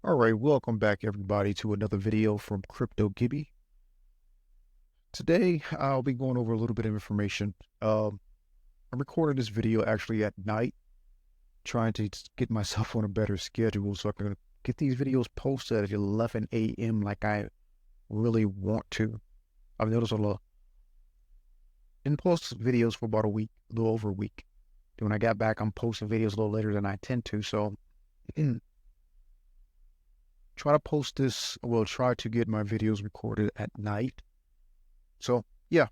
All right, welcome back everybody to another video from CryptoGibby. Today, I'll be going over a little bit of information. I'm recording this video actually at night, trying to get myself on a better schedule so I can get these videos posted at 11 a.m. like I really want to. I've noticed a lot. Didn't post videos for about a week, a little over a week. Then when I got back, I'm posting videos a little later than I tend to, so try to post this, well, try to get my videos recorded at night. So yeah,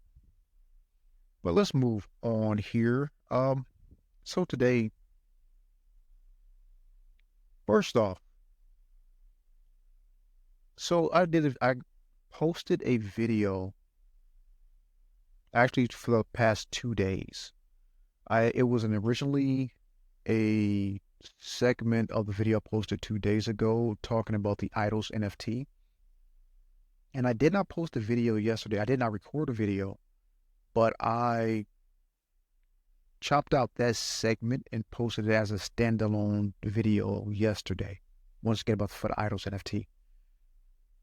but let's move on here. So today, first off, I posted a video actually for the past 2 days. It was originally a segment of the video I posted 2 days ago talking about the Idols NFT. And I did not post a video yesterday. I did not record a video, but I chopped out that segment and posted it as a standalone video yesterday. Once again about the Idols NFT.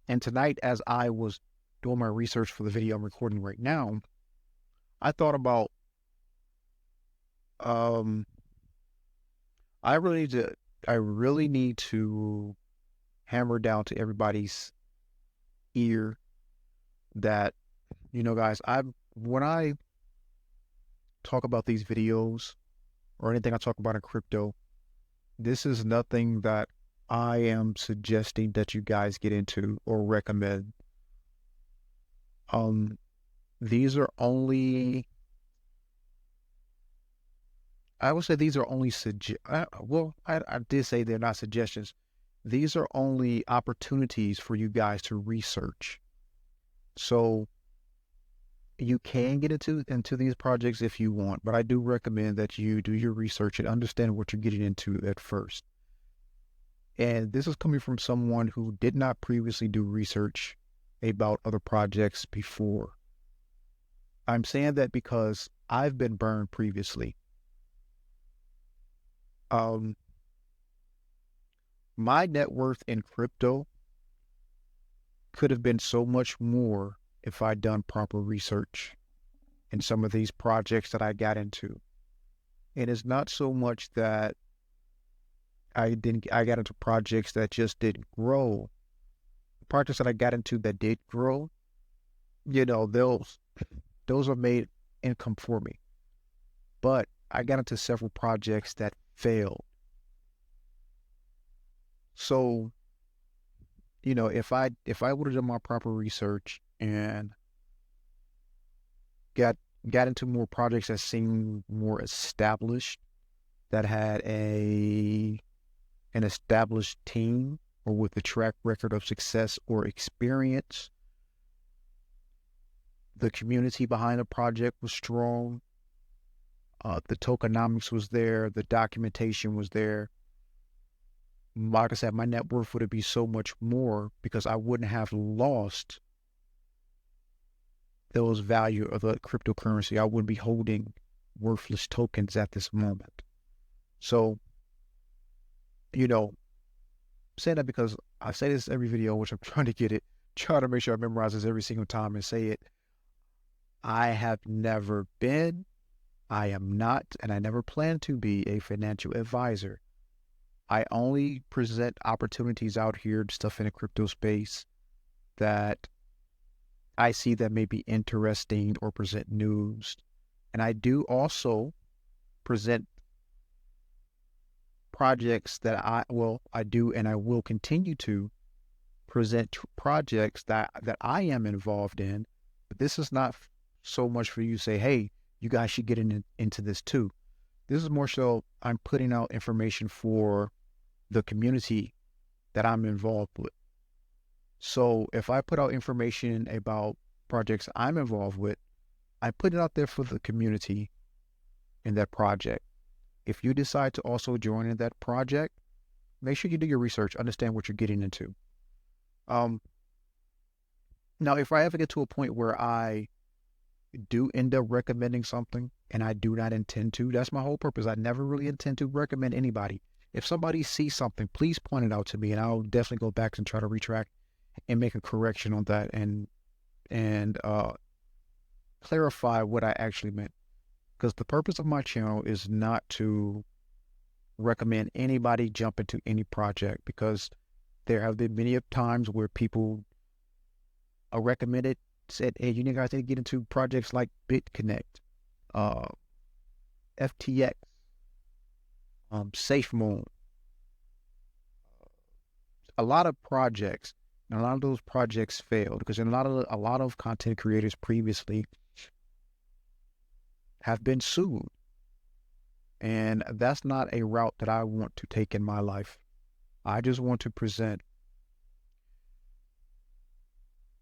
And tonight, as I was doing my research for the video I'm recording right now, I thought about I really need to hammer down to everybody's ear that, guys, when I talk about these videos or anything I talk about in crypto, this is nothing that I am suggesting that you guys get into or recommend. These are only, I would say these are only I did say they're not suggestions. These are only opportunities for you guys to research. So you can get into these projects if you want, but I do recommend that you do your research and understand what you're getting into at first. And this is coming from someone who did not previously do research about other projects before. I'm saying that because I've been burned previously. My net worth in crypto could have been so much more if I'd done proper research in some of these projects that I got into. And it's not so much that I got into projects that just didn't grow. The projects that I got into that did grow, those have made income for me. But I got into several projects that failed. So, if I would have done my proper research and got into more projects that seemed more established, that had an established team or with a track record of success or experience, the community behind the project was strong. The tokenomics was there. The documentation was there. Like I said, my net worth would be so much more because I wouldn't have lost those value of the cryptocurrency. I wouldn't be holding worthless tokens at this moment. So, saying that because I say this every video, which I'm trying to make sure I memorize this every single time and say it. I have never been, I am not, and I never plan to be a financial advisor. I only present opportunities out here, stuff in the crypto space that I see that may be interesting or present news. And I do also present projects that I do and I will continue to present projects that I am involved in. But this is not so much for you to say, hey, you guys should get into this too. This is more so I'm putting out information for the community that I'm involved with. So if I put out information about projects I'm involved with, I put it out there for the community in that project. If you decide to also join in that project, make sure you do your research, understand what you're getting into. Now, if I ever get to a point where I do end up recommending something and I do not intend to, that's my whole purpose. I never really intend to recommend anybody. if somebody sees something, please point it out to me, and I'll definitely go back and try to retract and make a correction on that and clarify what I actually meant. Because the purpose of my channel is not to recommend anybody jump into any project, because there have been many of times where people are recommended, said, hey, you guys need to get into projects like BitConnect, FTX, SafeMoon, a lot of projects, and a lot of those projects failed because a lot of content creators previously have been sued, and that's not a route that I want to take in my life. I just want to present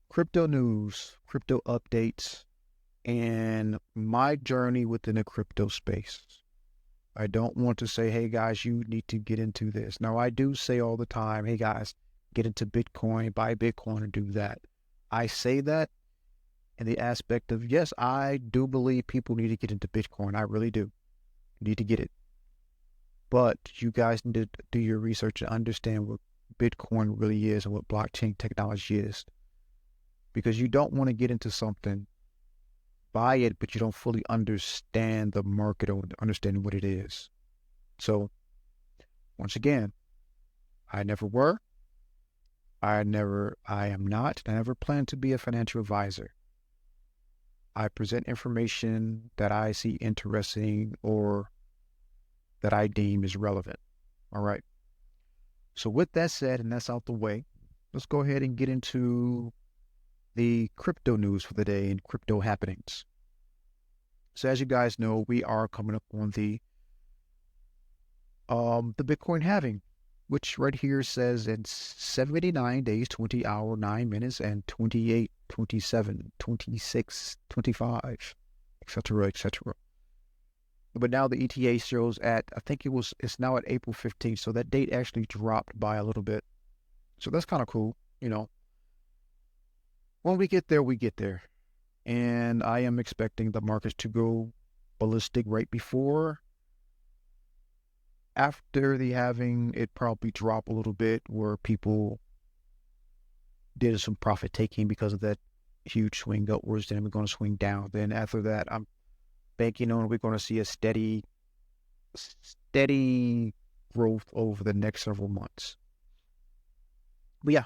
crypto news, crypto updates, and my journey within the crypto space. I don't want to say, hey guys, you need to get into this. Now, I do say all the time, hey guys, get into Bitcoin, buy Bitcoin, and do that. I say that in the aspect of, yes, I do believe people need to get into Bitcoin. I really do. Need to get it. But you guys need to do your research and understand what Bitcoin really is and what blockchain technology is. Because you don't want to get into something, buy it, but you don't fully understand the market or understand what it is. So, once again, I never were, I am not, and I never plan to be a financial advisor. I present information that I see interesting or that I deem is relevant. All right. So with that said, and that's out the way, let's go ahead and get into the crypto news for the day and crypto happenings. So as you guys know, we are coming up on the Bitcoin halving, which right here says in 79 days, 20 hours, 9 minutes, and 28, 27, 26, 25, etc., etc. But now the ETA shows at, I think it's now at April 15th, so that date actually dropped by a little bit. So that's kind of cool, you know. When we get there, we get there. And I am expecting the markets to go ballistic right before. After the halving, it probably drop a little bit where people did some profit taking because of that huge swing upwards. Then we're going to swing down. Then after that, I'm banking on we're going to see a steady growth over the next several months. But yeah,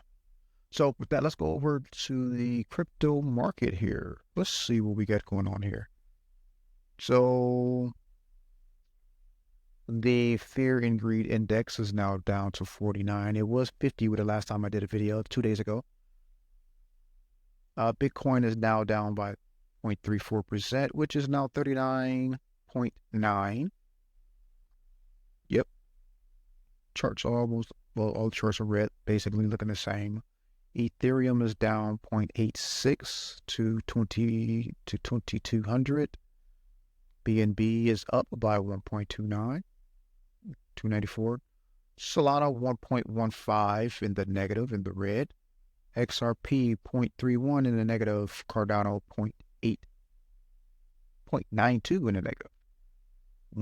so with that, let's go over to the crypto market here. Let's see what we got going on here. So the Fear and Greed Index is now down to 49. It was 50 with the last time I did a video 2 days ago. Bitcoin is now down by 0.34%, which is now 39.9. Yep. Charts are almost, well, all the charts are red, basically looking the same. Ethereum is down 0.86 to 2200. BNB is up by 1.29, 294. Solana 1.15 in the negative, in the red. XRP 0.31 in the negative. Cardano 0.92 in the negative.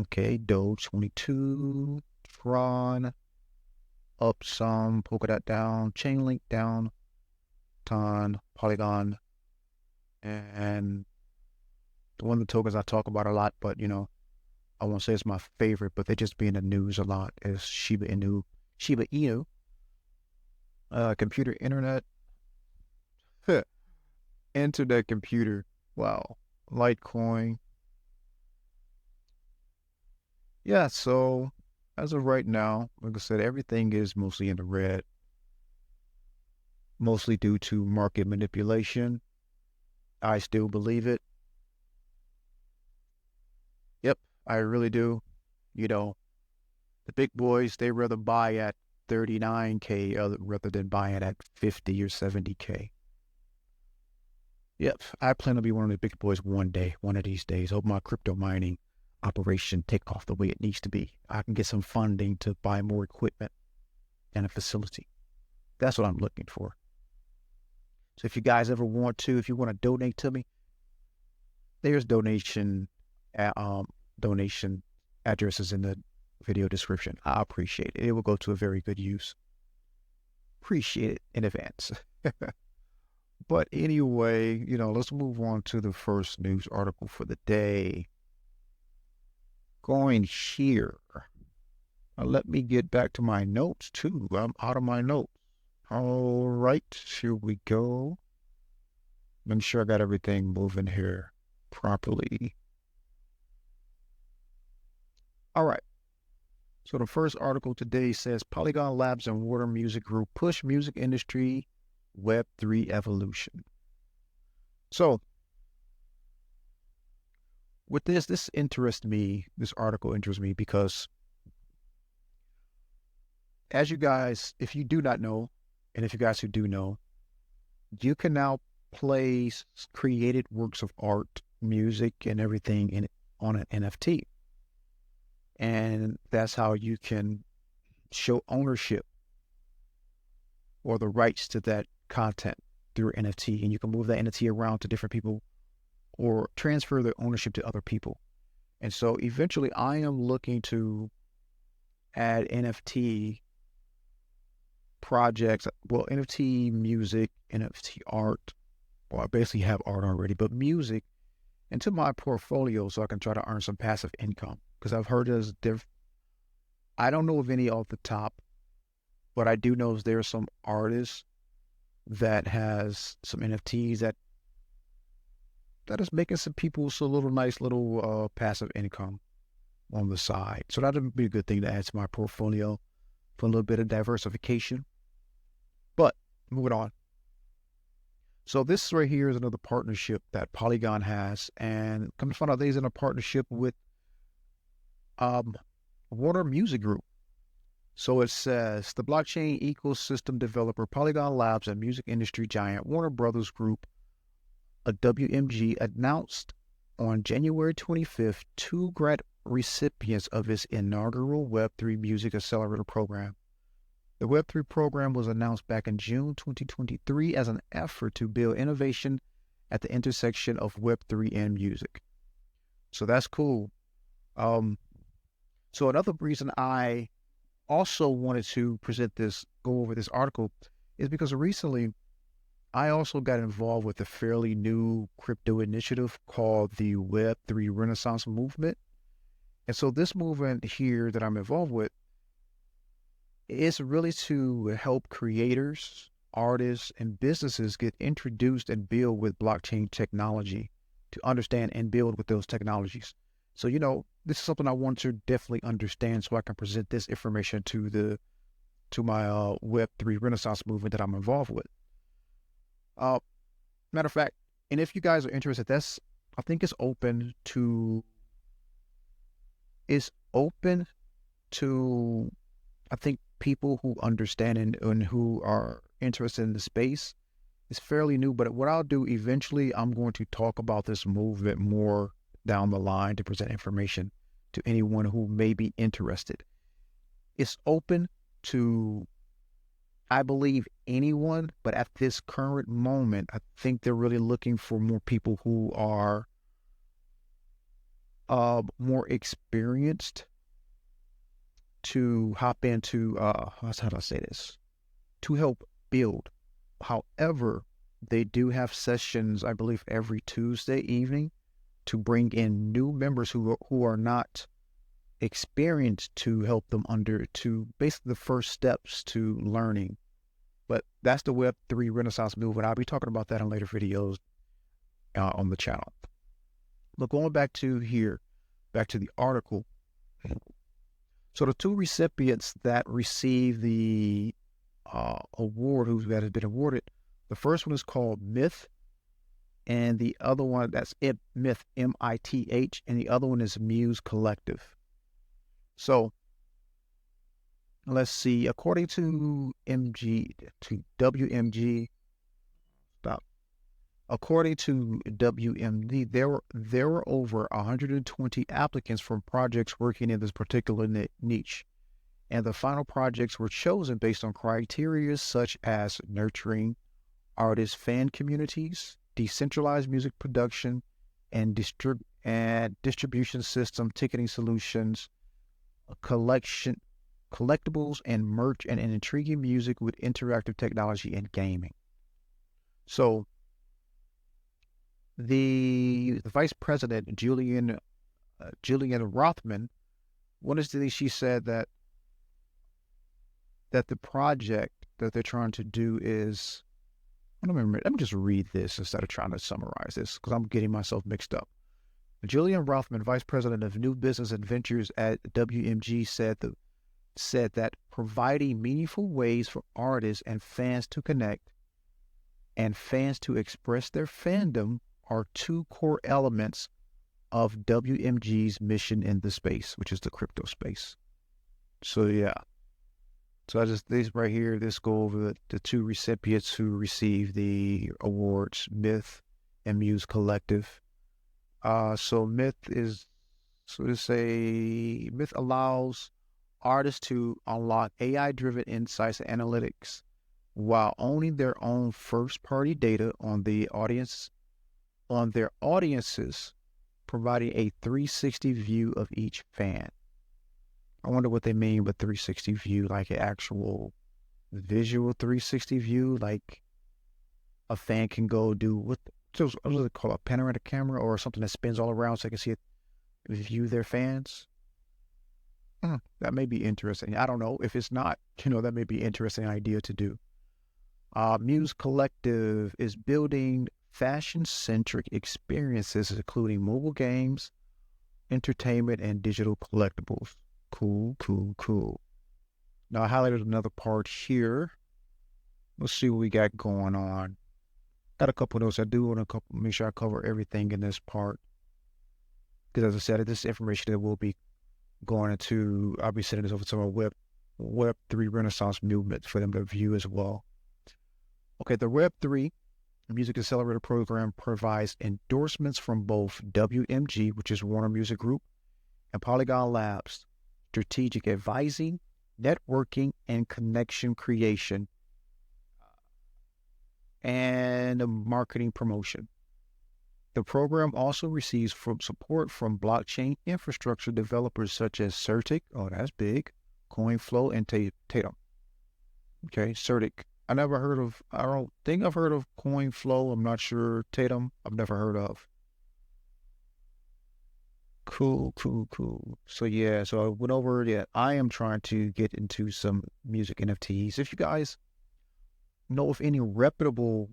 Okay, Doge 22. Tron up some. Polkadot down. Chainlink down. Ton. Polygon. And one of the tokens I talk about a lot, but you know, I won't say it's my favorite, but they just be in the news a lot, is Shiba Inu. Computer internet. Internet computer. Wow. Litecoin. Yeah, so as of right now, like I said, everything is mostly in the red. Mostly due to market manipulation. I still believe it. Yep, I really do. You know, the big boys, they rather buy at 39K rather than buying at 50 or 70K. Yep, I plan to be one of the big boys one day, one of these days. Hope my crypto mining operation take off the way it needs to be. I can get some funding to buy more equipment and a facility. That's what I'm looking for. So if you guys ever want to, if you want to donate to me, there's donation addresses in the video description. I appreciate it. It will go to a very good use. Appreciate it in advance. But anyway, let's move on to the first news article for the day. Going here. Let me get back to my notes too. I'm out of my notes. All right, here we go. Make sure I got everything moving here properly. All right. So the first article today says Polygon Labs and Web3 Music Group push music industry Web3 evolution. So with this interests me. This article interests me because, as you guys, if you do not know, and if you guys who do know, you can now play created works of art, music, and everything on an NFT. And that's how you can show ownership or the rights to that content through NFT. And you can move that NFT around to different people or transfer the ownership to other people. And so eventually I am looking to add NFT projects, well, NFT music, NFT art. Well, I basically have art already, but music into my portfolio so I can try to earn some passive income. Because I've heard I don't know of any off the top, but I do know there's some artists that has some NFTs that is making some people nice little passive income on the side. So that would be a good thing to add to my portfolio for a little bit of diversification. But moving on. So this right here is another partnership that Polygon has, and come to find out they're in a partnership with Web3 Music Group. So it says the blockchain ecosystem developer Polygon Labs and music industry giant Warner Brothers Group, a WMG, announced on January 25th 2 grant recipients of its inaugural Web3 Music Accelerator program. The Web3 program was announced back in June 2023 as an effort to build innovation at the intersection of Web3 and music. So that's cool. So another reason I also wanted to go over this article is because recently I also got involved with a fairly new crypto initiative called the Web 3 Renaissance Movement. And so this movement here that I'm involved with is really to help creators, artists, and businesses get introduced and build with blockchain technology, to understand and build with those technologies. So, this is something I want to definitely understand so I can present this information to my Web 3 Renaissance movement that I'm involved with. Matter of fact, and if you guys are interested, I think it's open to, I think, people who understand and who are interested in the space. It's fairly new, but what I'll do eventually, I'm going to talk about this movement more down the line to present information to anyone who may be interested. It's open to, I believe, anyone, but at this current moment, I think they're really looking for more people who are more experienced to hop into, how do I say this, to help build. However, they do have sessions, I believe, every Tuesday evening to bring in new members who are not experienced, to help them to basically the first steps to learning. But that's the Web3 Renaissance movement. I'll be talking about that in later videos on the channel. Look, going back to the article. So the 2 recipients that received the award, that has been awarded, the first one is called Myth, and the other one, that's Myth, M-I-T-H, and the other one is Muse Collective. So let's see, according to WMG, according to WMD, there were over 120 applicants from projects working in this particular niche, and the final projects were chosen based on criteria such as nurturing artist fan communities, decentralized music production, and distribution system, ticketing solutions, collectibles and merch and intriguing music with interactive technology and gaming. So the vice president, Julian Rothman, one of the things she said that the project that they're trying to do is, I don't remember, let me just read this instead of trying to summarize this because I'm getting myself mixed up. Julian Rothman, vice president of new business and ventures at WMG, said that providing meaningful ways for artists and fans to connect and fans to express their fandom are two core elements of WMG's mission in the space, which is the crypto space. So yeah. So this right here, this go over the two recipients who received the awards, Myth and Muse Collective. So Myth allows artists to unlock AI-driven insights and analytics while owning their own first-party data on their audiences, providing a 360 view of each fan. I wonder what they mean with 360 view, like an actual visual 360 view, like a fan can go do what does it call, a panoramic camera or something that spins all around so they can see it, view their fans. That may be interesting. I don't know. If it's not, that may be an interesting idea to do. Muse Collective is building fashion-centric experiences, including mobile games, entertainment, and digital collectibles. Cool. Now I highlighted another part here. Let's see what we got going on. Got a couple of notes. I do want to make sure I cover everything in this part. Because as I said, this information that will be going into, I'll be sending this over to our Web3 Renaissance Movement for them to view as well. Okay, the Web3 Music Accelerator program provides endorsements from both WMG, which is Warner Music Group, and Polygon Labs, strategic advising, networking, and connection creation, and marketing promotion. The program also receives support from blockchain infrastructure developers such as Certic, oh that's big, CoinFlow, and Tatum. Okay, Certic. I don't think I've heard of CoinFlow. I'm not sure. Tatum, I've never heard of. Cool. So yeah, so I went over it. I am trying to get into some music NFTs. If you guys know of any reputable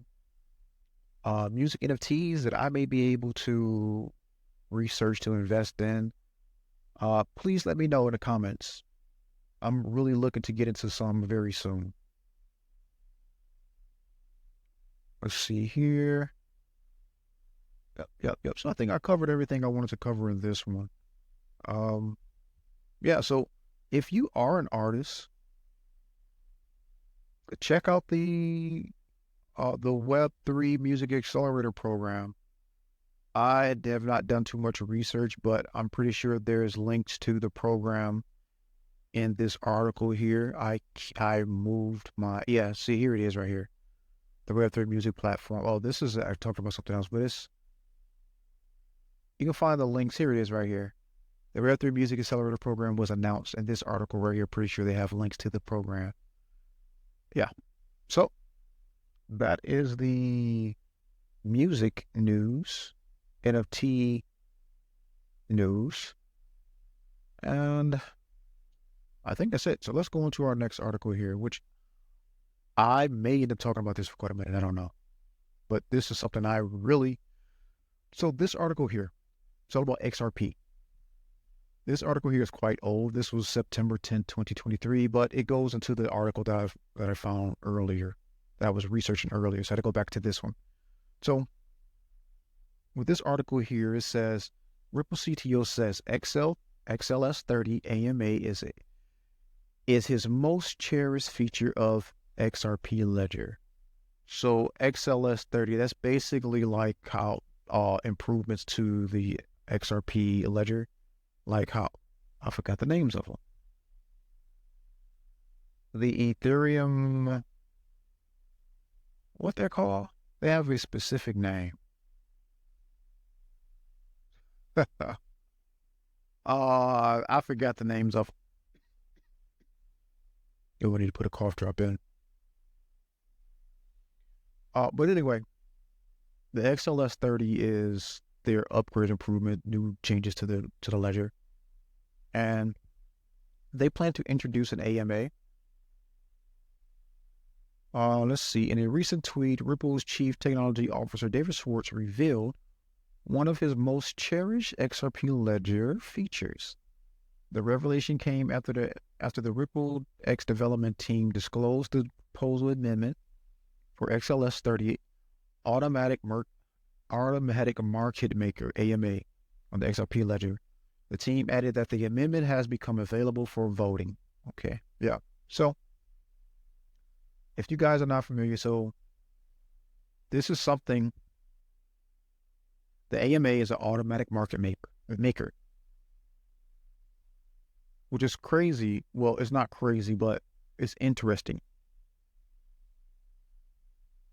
music NFTs that I may be able to research to invest in, please let me know in the comments. I'm really looking to get into some very soon. Let's see here. Yep. So I think I covered everything I wanted to cover in this one. Yeah, so if you are an artist, check out the Web3 Music Accelerator program. I have not done too much research, but I'm pretty sure there's links to the program in this article here. I moved my, see, here it is right here. The Web3 Music platform. Oh, this is, I talked about something else, but you can find the links. Here it is right here. The Web3 Music Accelerator program was announced in this article right here. Pretty sure they have links to the program. Yeah. So that is the music news, NFT news. And I think that's it. So let's go into our next article here, which I may end up talking about this for quite a minute. I don't know. But this is something I really... So this article here, it's all about XRP. This article here is quite old. This was September 10th, 2023, but it goes into the article that I found earlier, that I was researching earlier. So I had to go back to this one. So with this article here, it says, Ripple CTO says XLS-30 AMM is his most cherished feature of XRP ledger. So XLS-30, that's basically like how improvements to the XRP ledger, like how, I forgot the names of them. The Ethereum, what they're called? They have a specific name. I forgot the names of. We need to put a cough drop in. But anyway, the XLS-30 is their upgrade improvement, new changes to the ledger, and they plan to introduce an AMA. Let's see. In a recent tweet, Ripple's Chief Technology Officer David Schwartz revealed one of his most cherished XRP ledger features. The revelation came after the Ripple X development team disclosed the proposal amendment for XLS-30 automatic market maker AMA on the XRP ledger. The team added that the amendment has become available for voting. Okay, yeah. So, if you guys are not familiar, so this is something. The AMA is an automatic market maker, which is crazy. Well, it's not crazy, but it's interesting.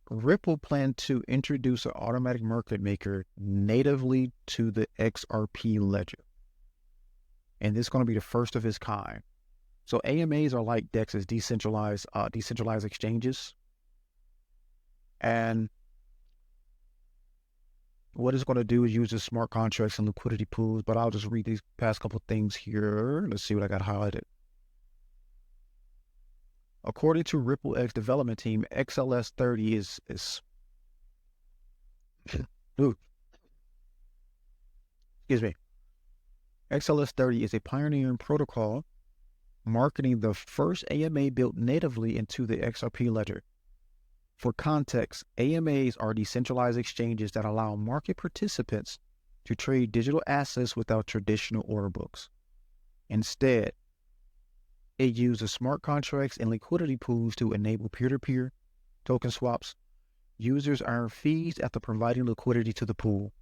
Ripple planned to introduce an automatic market maker natively to the XRP ledger. And this is going to be the first of its kind. So AMAs are like DEXs, decentralized exchanges. And what it's going to do is use the smart contracts and liquidity pools, but I'll just read these past couple things here. Let's see what I got highlighted. According to Ripple X development team, XLS-30 is excuse me. XLS-30 is a pioneering protocol marketing the first AMA built natively into the XRP ledger. For context, AMAs are decentralized exchanges that allow market participants to trade digital assets without traditional order books. Instead, it uses smart contracts and liquidity pools to enable peer-to-peer token swaps. Users earn fees after providing liquidity to the pool.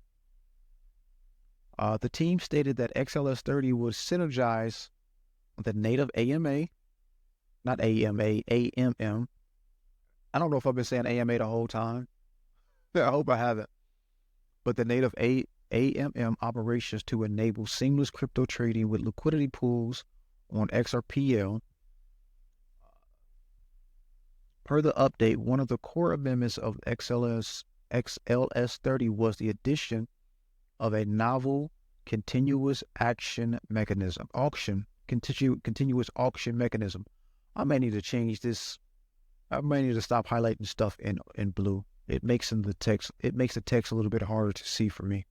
The team stated that XLS-30 would synergize the native AMA, not AMA, AMM. I don't know if I've been saying AMA the whole time. I hope I haven't. But the native AMM operations to enable seamless crypto trading with liquidity pools on XRPL. Per the update, one of the core amendments of XLS-30 was the addition of a novel continuous auction mechanism. Continuous auction mechanism. I may need to change this. I may need to stop highlighting stuff in blue. It makes the text a little bit harder to see for me.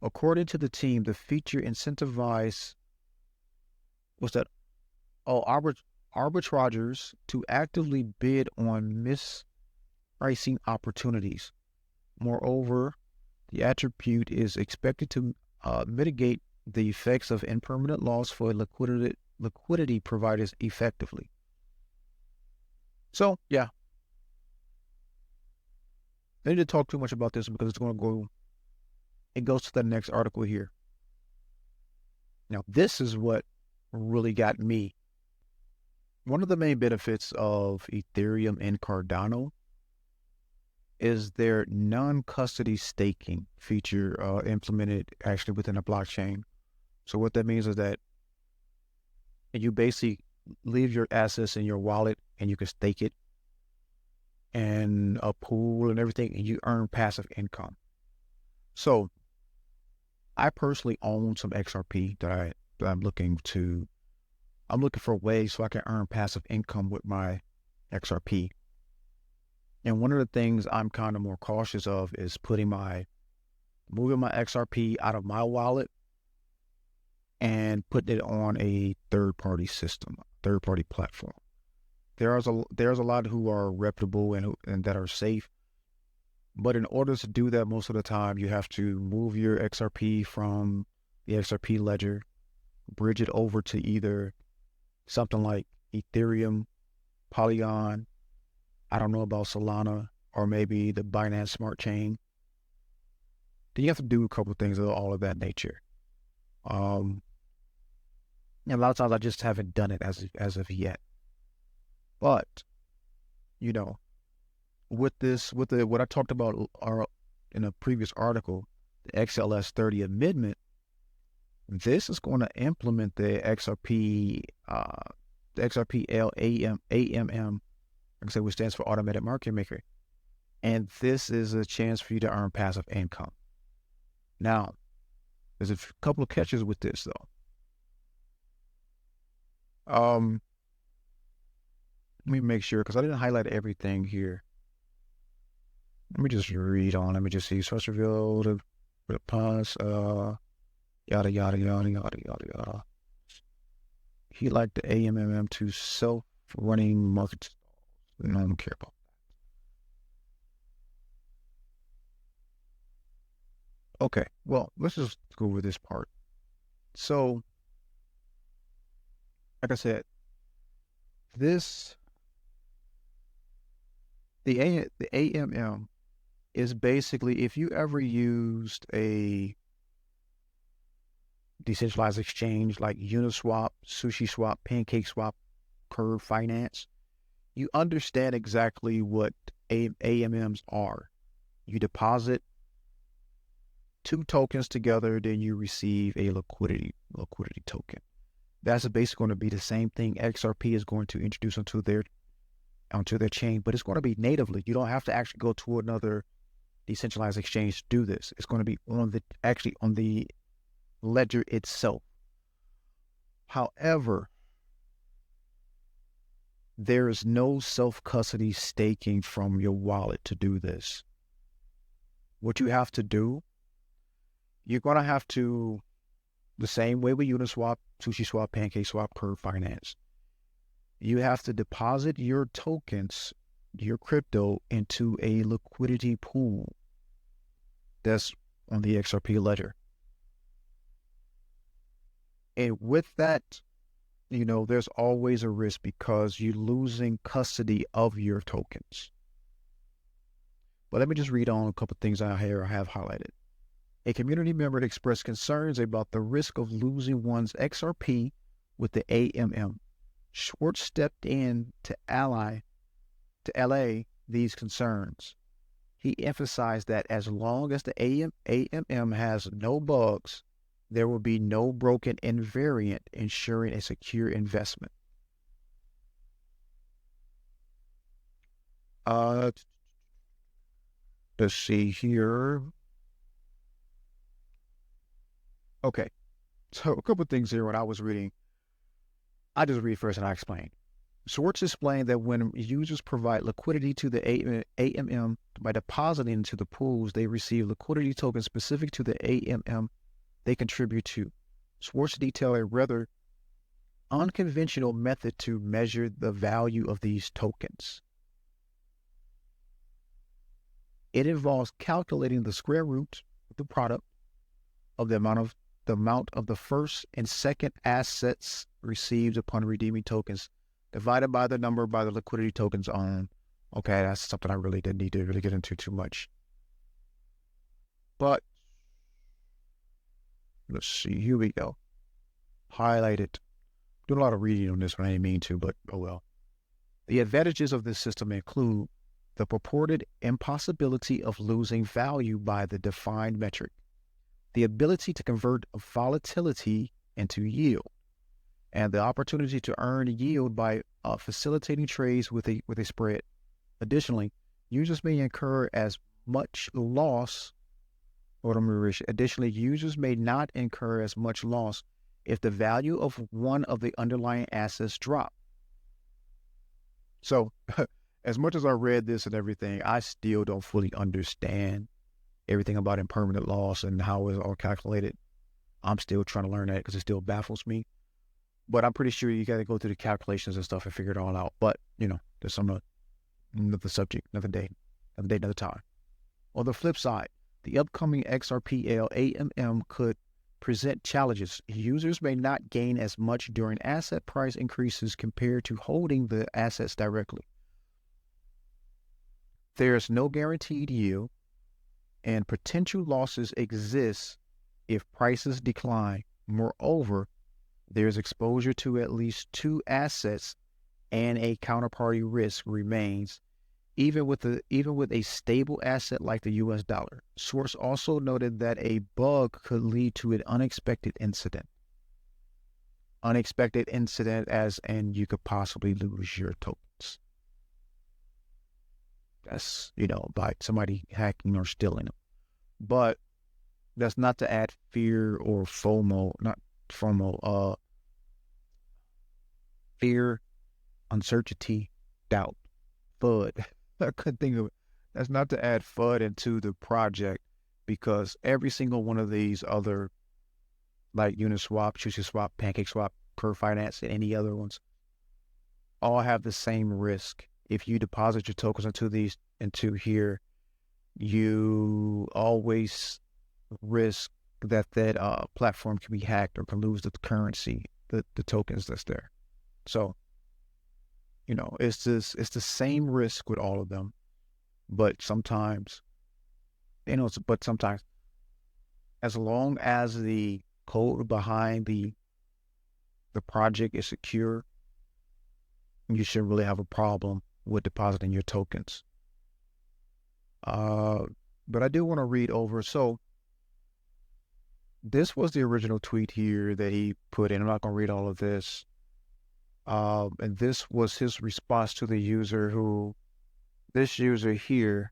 According to the team, the feature incentivized arbitrageurs to actively bid on mispricing opportunities. Moreover, the attribute is expected to mitigate the effects of impermanent loss for liquidity providers effectively. So, yeah. I need to talk too much about this because it goes to the next article here. Now, this is what really got me. One of the main benefits of Ethereum and Cardano is their non-custody staking feature implemented actually within a blockchain. So what that means is that you basically leave your assets in your wallet and you can stake it and a pool and everything, and you earn passive income. So I personally own some XRP that I'm looking for ways so I can earn passive income with my XRP. And one of the things I'm kind of more cautious of is moving my XRP out of my wallet and putting it on a third-party system, third-party platform. There's a lot who are reputable and that are safe, but in order to do that, most of the time you have to move your XRP from the XRP ledger, bridge it over to either something like Ethereum, Polygon, I don't know about Solana, or maybe the Binance Smart Chain. Then you have to do a couple of things of all of that nature. And a lot of times I just haven't done it as of yet. But, with what I talked about in a previous article, the XLS-30 amendment, this is going to implement the XRP the XRPL AMM, like I said, which stands for Automated Market Maker. And this is a chance for you to earn passive income. Now, there's a couple of catches with this though. Let me make sure, because I didn't highlight everything here. Let me just read on. Let me just see. Source revealed, the pause, yada, yada, yada, yada, yada, yada. He liked the AMM to self-running market. No, I don't care about that. Okay, well, let's just go over this part. So, like I said, the AMM is basically, if you ever used a decentralized exchange like Uniswap, SushiSwap, PancakeSwap, Curve Finance, you understand exactly what AMMs are. You deposit 2 tokens together, then you receive a liquidity token. That's basically going to be the same thing XRP is going to introduce onto their chain, but it's going to be natively. You don't have to actually go to another decentralized exchange to do this. It's going to be on the ledger itself. However, there is no self-custody staking from your wallet to do this. What you have to do, you're going to have to, the same way with Uniswap, SushiSwap, PancakeSwap, Curve Finance, you have to deposit your tokens, your crypto, into a liquidity pool that's on the XRP ledger. And with that, there's always a risk because you're losing custody of your tokens. But let me just read on a couple of things I have highlighted. A community member expressed concerns about the risk of losing one's XRP with the AMM. Schwartz stepped in to allay these concerns. He emphasized that as long as the AMM has no bugs, there will be no broken invariant, ensuring a secure investment. Let's see here. Okay, so a couple of things here when I was reading. I just read first and I explain. Schwartz explained that when users provide liquidity to the AMM by depositing into the pools, they receive liquidity tokens specific to the AMM they contribute to. Schwartz detailed a rather unconventional method to measure the value of these tokens. It involves calculating the square root of the product of the amount of the first and second assets received upon redeeming tokens divided by the number by the liquidity tokens on. Okay, that's something I really didn't need to really get into too much. But let's see, here we go. Highlighted. Doing a lot of reading on this one, I didn't mean to, but oh well. The advantages of this system include the purported impossibility of losing value by the defined metric, the ability to convert volatility into yield, and the opportunity to earn yield by facilitating trades with a spread. Additionally, users may incur as much loss, users may not incur as much loss if the value of one of the underlying assets drop. So, as much as I read this and everything, I still don't fully understand everything about impermanent loss and how it's all calculated. I'm still trying to learn that because it still baffles me. But I'm pretty sure you got to go through the calculations and stuff and figure it all out. But, there's another subject, another day, another time. On the flip side, the upcoming XRPL AMM could present challenges. Users may not gain as much during asset price increases compared to holding the assets directly. There's no guaranteed yield, and potential losses exist if prices decline. Moreover, there's exposure to at least 2 assets and a counterparty risk remains, even with a stable asset like the US dollar. Schwartz also noted that a bug could lead to an unexpected incident. unexpected incident as and you could possibly lose your tokens. That's, by somebody hacking or stealing them. But that's not to add fear or FOMO, not FOMO, fear, uncertainty, doubt, FUD. I couldn't think of it. That's not to add FUD into the project, because every single one of these other, like Uniswap, SushiSwap, PancakeSwap, Curve Finance, and any other ones, all have the same risk. If you deposit your tokens into here, you always risk that platform can be hacked or can lose the currency, the tokens that's there. So, it's the same risk with all of them, but sometimes, as long as the code behind the project is secure, you shouldn't really have a problem with depositing your tokens. But I do want to read over. So this was the original tweet here that he put in. I'm not going to read all of this. And this was his response to the user this user here,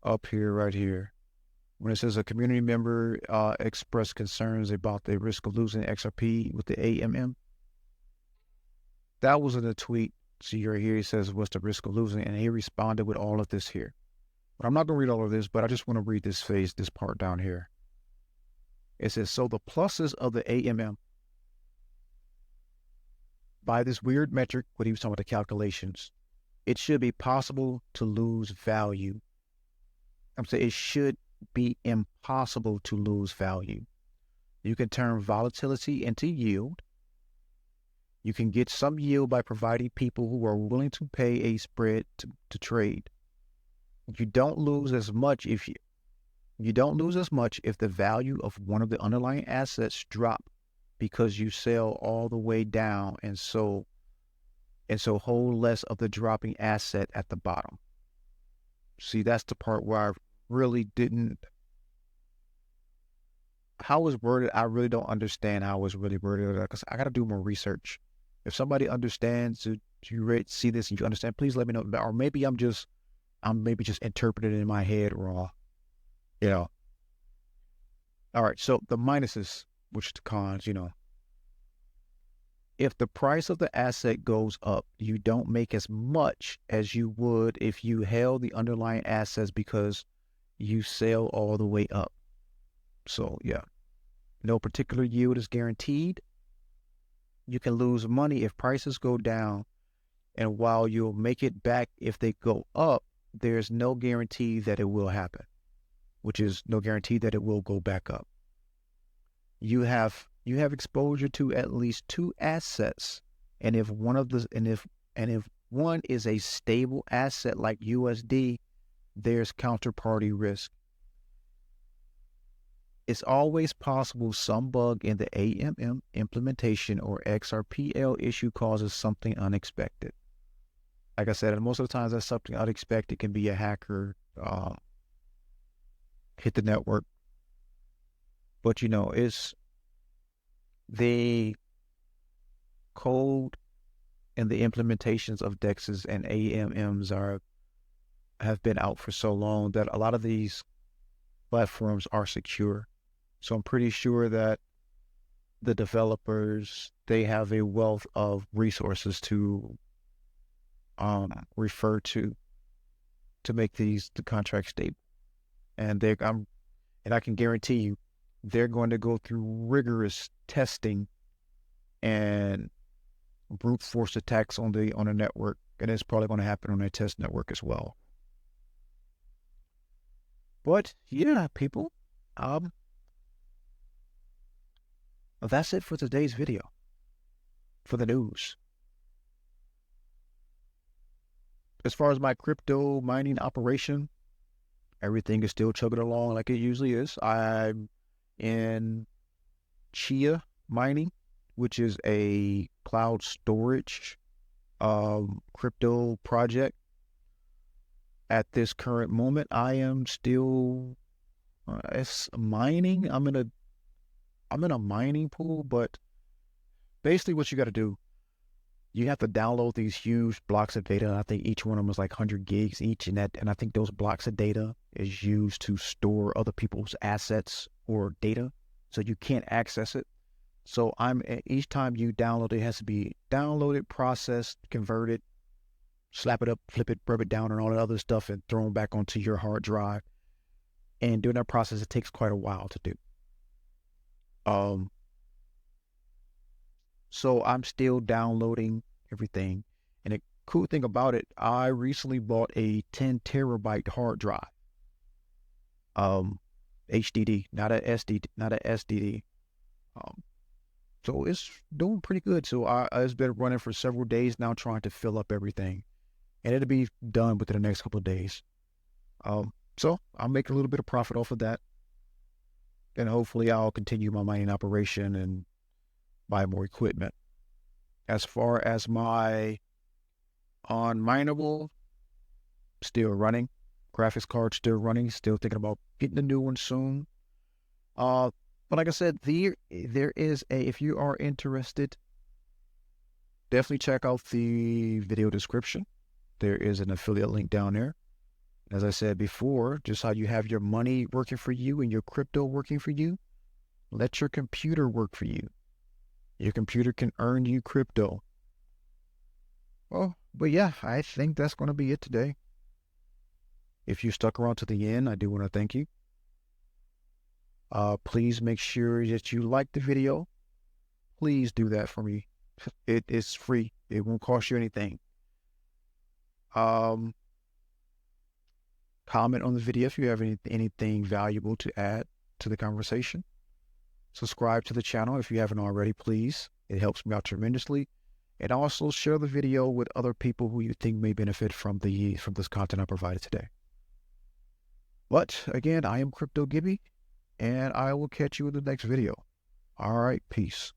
up here, right here, when it says a community member expressed concerns about the risk of losing XRP with the AMM. That was in the tweet. See right here, he says, what's the risk of losing? And he responded with all of this here. But I'm not going to read all of this, but I just want to read this part down here. It says, so the pluses of the AMM. By this weird metric, what he was talking about, the calculations, it should be possible to lose value. I'm saying it should be impossible to lose value. You can turn volatility into yield. You can get some yield by providing people who are willing to pay a spread to trade. You don't lose as much if the value of one of the underlying assets drop because you sell all the way down and so hold less of the dropping asset at the bottom. See, that's the part where I really didn't. How it was worded, I really don't understand how it was really worded, because I got to do more research. If somebody understands, you see this and you understand, please let me know. Or maybe I'm just interpreting it in my head wrong. All right, so the minuses, which is the cons, if the price of the asset goes up, you don't make as much as you would if you held the underlying assets because you sell all the way up. So yeah, no particular yield is guaranteed. You can lose money if prices go down, and while you'll make it back if they go up, there's no guarantee that it will happen, which is no guarantee that it will go back up. You have exposure to at least two assets, and if one is a stable asset like USD, there's counterparty risk. It's always possible some bug in the AMM implementation or XRPL issue causes something unexpected. Like I said, and most of the times that something unexpected can be a hacker hit the network. But it's the code and the implementations of DEXs and AMMs have been out for so long that a lot of these platforms are secure. So I'm pretty sure that the developers, they have a wealth of resources to refer to make the contract stable. And I can guarantee you, they're going to go through rigorous testing and brute force attacks on the network, and it's probably going to happen on their test network as well. But yeah, people, that's it for today's video, for the news. As far as my crypto mining operation, everything is still chugging along like it usually is. I'm in Chia mining, which is a cloud storage crypto project. At this current moment, I am still mining. I'm in a mining pool, but basically what you got to do, you have to download these huge blocks of data. I think each one of them is like 100 gigs each, and I think those blocks of data is used to store other people's assets or data, so you can't access it. So each time you download it, has to be downloaded, processed, converted, slap it up, flip it, rub it down, and all that other stuff, and thrown back onto your hard drive. And during that process, it takes quite a while to do. So I'm still downloading everything. And the cool thing about it, I recently bought a 10 terabyte hard drive. HDD, not a SDD. So it's doing pretty good. So it's been running for several days now, trying to fill up everything, and it'll be done within the next couple of days. So I'll make a little bit of profit off of that, and hopefully I'll continue my mining operation and buy more equipment. As far as my unminable, still running, graphics card still running, still thinking about getting a new one soon. But like I said, there is if you are interested, definitely check out the video description. There is an affiliate link down there. As I said before, just how you have your money working for you and your crypto working for you, let your computer work for you. Your computer can earn you crypto. Well, but yeah, I think that's going to be it today. If you stuck around to the end, I do want to thank you. Please make sure that you like the video. Please do that for me. It is free. It won't cost you anything. Comment on the video if you have anything valuable to add to the conversation. Subscribe to the channel if you haven't already, please. It helps me out tremendously. And also share the video with other people who you think may benefit from this content I provided today. But again, I am CryptoGibby, and I will catch you in the next video. All right, peace.